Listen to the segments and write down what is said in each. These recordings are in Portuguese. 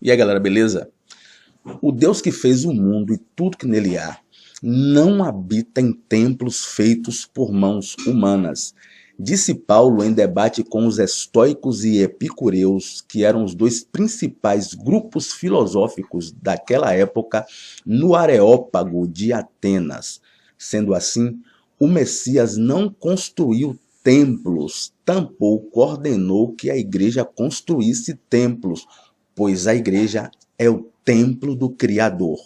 E aí galera, beleza? O Deus que fez o mundo e tudo que nele há não habita em templos feitos por mãos humanas. Disse Paulo em debate com os estoicos e epicureus, que eram os dois principais grupos filosóficos daquela época, no Areópago de Atenas. Sendo assim, o Messias não construiu templos, tampouco ordenou que a igreja construísse templos, pois a igreja é o templo do Criador.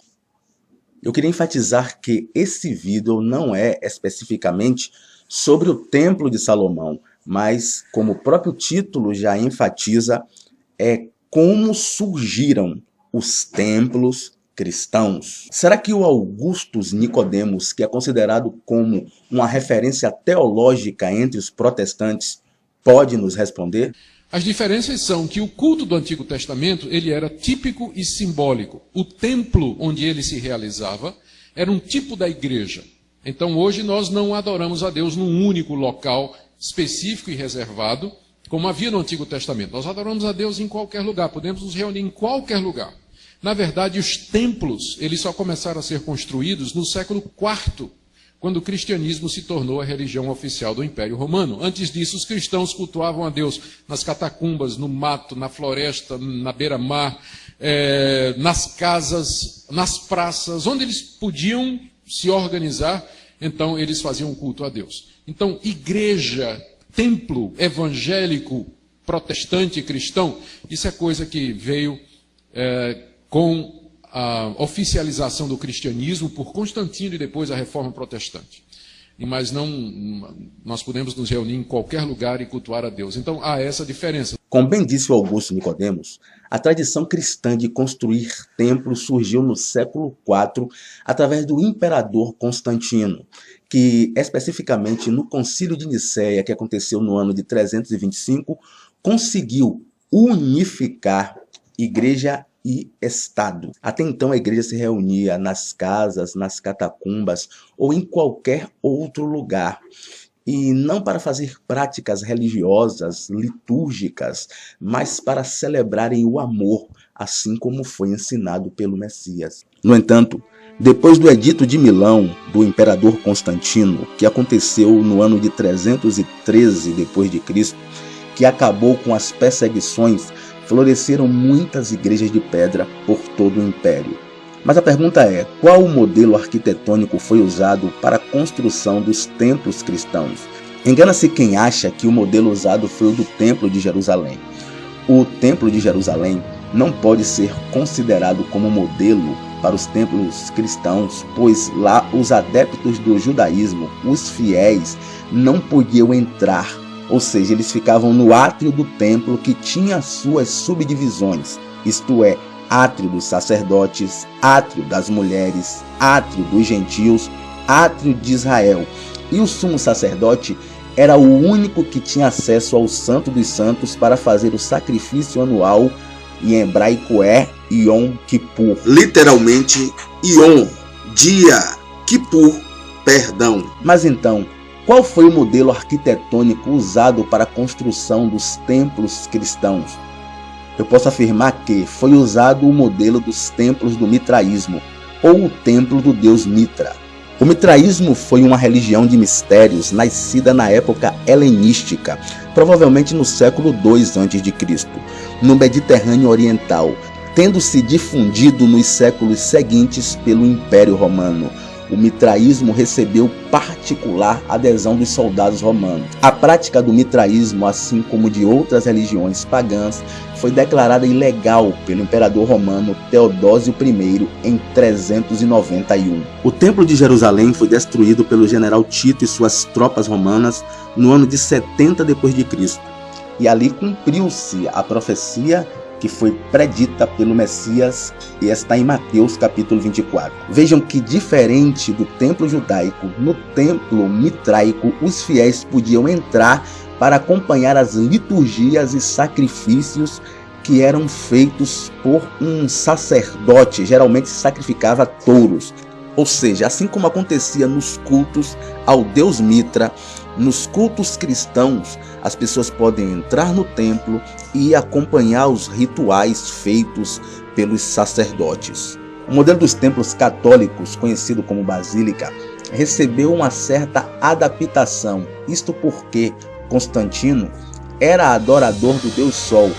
Eu queria enfatizar que esse vídeo não é especificamente sobre o Templo de Salomão, mas, como o próprio título já enfatiza, é como surgiram os templos cristãos. Será que o Augustus Nicodemos, que é considerado como uma referência teológica entre os protestantes, pode nos responder? As diferenças são que o culto do Antigo Testamento ele era típico e simbólico. O templo onde ele se realizava era um tipo da igreja. Então hoje nós não adoramos a Deus num único local específico e reservado, como havia no Antigo Testamento. Nós adoramos a Deus em qualquer lugar, podemos nos reunir em qualquer lugar. Na verdade, os templos eles só começaram a ser construídos no século IV, quando o cristianismo se tornou a religião oficial do Império Romano. Antes disso, os cristãos cultuavam a Deus nas catacumbas, no mato, na floresta, na beira-mar, nas casas, nas praças, onde eles podiam se organizar, então eles faziam culto a Deus. Então, igreja, templo evangélico, protestante, cristão, isso é coisa que veio com a oficialização do cristianismo por Constantino e depois a reforma protestante. Mas não, nós podemos nos reunir em qualquer lugar e cultuar a Deus. Então há essa diferença. Como bem disse o Augusto Nicodemos, a tradição cristã de construir templos surgiu no século IV através do imperador Constantino, que especificamente no Concílio de Nicéia, que aconteceu no ano de 325, conseguiu unificar igreja e Estado. Até então a igreja se reunia nas casas, nas catacumbas ou em qualquer outro lugar. E não para fazer práticas religiosas, litúrgicas, mas para celebrarem o amor, assim como foi ensinado pelo Messias. No entanto, depois do Edito de Milão, do imperador Constantino, que aconteceu no ano de 313 d.C., que acabou com as perseguições, floresceram muitas igrejas de pedra por todo o império. Mas a pergunta é, qual o modelo arquitetônico foi usado para a construção dos templos cristãos? Engana-se quem acha que o modelo usado foi o do Templo de Jerusalém. O Templo de Jerusalém não pode ser considerado como modelo para os templos cristãos, pois lá os adeptos do judaísmo, os fiéis, não podiam entrar. Ou seja, eles ficavam no átrio do templo que tinha suas subdivisões, isto é, átrio dos sacerdotes, átrio das mulheres, átrio dos gentios, átrio de Israel. E o sumo sacerdote era o único que tinha acesso ao Santo dos Santos para fazer o sacrifício anual, em hebraico é Yom Kippur. Literalmente, Yom, dia, Kippur, perdão. Mas então, qual foi o modelo arquitetônico usado para a construção dos templos cristãos? Eu posso afirmar que foi usado o modelo dos templos do mitraísmo, ou o templo do deus Mitra. O mitraísmo foi uma religião de mistérios nascida na época helenística, provavelmente no século II a.C., no Mediterrâneo Oriental, tendo se difundido nos séculos seguintes pelo Império Romano. O mitraísmo recebeu particular adesão dos soldados romanos. A prática do mitraísmo, assim como de outras religiões pagãs, foi declarada ilegal pelo imperador romano Teodósio I em 391. O Templo de Jerusalém foi destruído pelo general Tito e suas tropas romanas no ano de 70 d.C. E ali cumpriu-se a profecia que foi predita pelo Messias e está em Mateus capítulo 24. Vejam que, diferente do templo judaico, no templo mitraico os fiéis podiam entrar para acompanhar as liturgias e sacrifícios que eram feitos por um sacerdote, geralmente sacrificava touros. Ou seja, assim como acontecia nos cultos ao deus Mitra, Nos cultos cristãos, as pessoas podem entrar no templo e acompanhar os rituais feitos pelos sacerdotes. O modelo dos templos católicos, conhecido como basílica, recebeu uma certa adaptação. Isto porque Constantino era adorador do Deus Sol.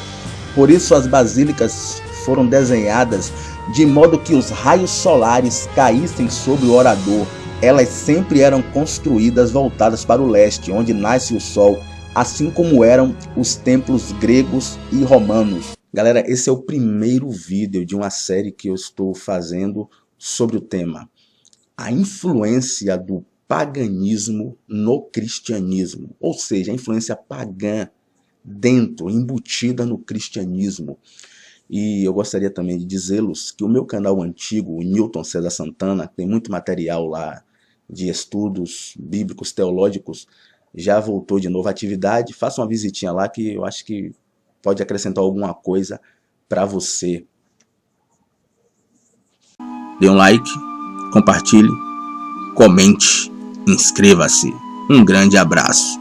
Por isso as basílicas foram desenhadas de modo que os raios solares caíssem sobre o orador. Elas sempre eram construídas voltadas para o leste, onde nasce o sol, assim como eram os templos gregos e romanos. Galera, esse é o primeiro vídeo de uma série que eu estou fazendo sobre o tema: a influência do paganismo no cristianismo, ou seja, a influência pagã embutida no cristianismo. E eu gostaria também de dizê-los que o meu canal antigo, o Newton César Santana, tem muito material lá de estudos bíblicos, teológicos, já voltou de novo à atividade. Faça uma visitinha lá que eu acho que pode acrescentar alguma coisa para você. Dê um like, compartilhe, comente, inscreva-se. Um grande abraço.